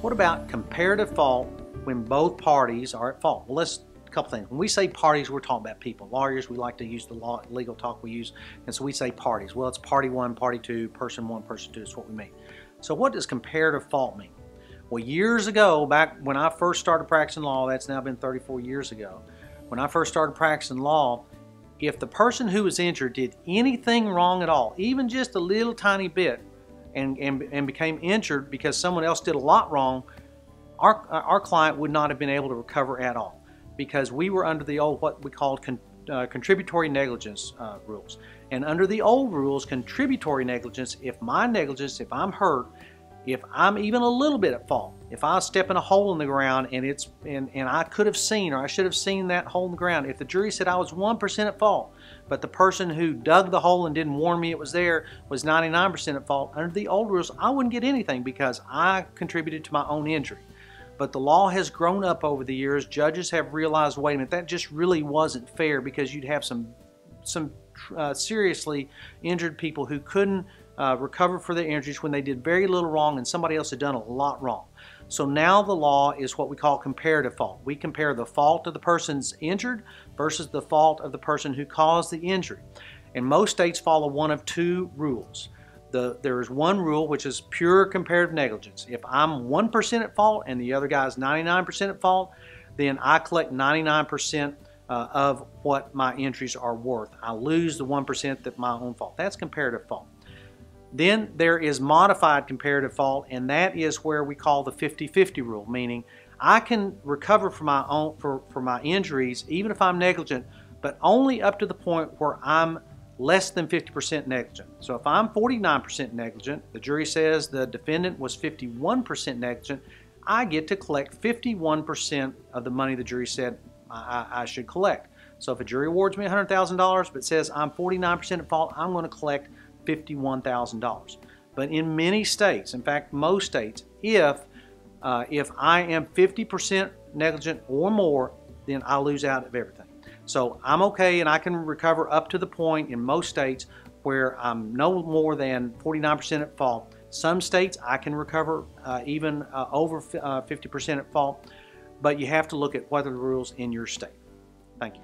What about comparative fault when both parties are at fault? Well, let's a couple things. When we say parties, we're talking about people. Lawyers, we like to use the legal talk we use, and so we say parties. Well, it's party one, party two, person one, person two is what we mean. So what does comparative fault mean? Well, years ago, back when I first started practicing law, that's now been 34 years ago, when I first started practicing law, if the person who was injured did anything wrong at all, even just a little tiny bit, and became injured because someone else did a lot wrong, our client would not have been able to recover at all, because we were under the old, what we called contributory negligence rules. And under the old rules, contributory negligence, if my negligence, if I'm hurt, if I'm even a little bit at fault, if I step in a hole in the ground and I could have seen, or I should have seen that hole in the ground, if the jury said I was 1% at fault, but the person who dug the hole and didn't warn me it was there was 99% at fault, under the old rules I wouldn't get anything because I contributed to my own injury. But the law has grown up over the years. Judges have realized, wait a minute, that just really wasn't fair, because you'd have some seriously injured people who couldn't recover for their injuries when they did very little wrong and somebody else had done a lot wrong. So now the law is what we call comparative fault. We compare the fault of the person's injured versus the fault of the person who caused the injury. And most states follow one of two rules. There is one rule, which is pure comparative negligence. If I'm 1% at fault and the other guy is 99% at fault, then I collect 99% of what my injuries are worth. I lose the 1% that's my own fault. That's comparative fault. Then there is modified comparative fault, and that is where we call the 50-50 rule, meaning I can recover for my own for my injuries even if I'm negligent, but only up to the point where I'm less than 50% negligent. So if I'm 49% negligent, the jury says the defendant was 51% negligent, I get to collect 51% of the money the jury said I should collect. So if a jury awards me $100,000 but says I'm 49% at fault, I'm going to collect $51,000. But in many states, in fact most states, if I am 50% negligent or more, then I lose out of everything. So I'm okay, and I can recover up to the point in most states where I'm no more than 49% at fault. Some states I can recover even over 50% at fault, but you have to look at what are the rules in your state. Thank you.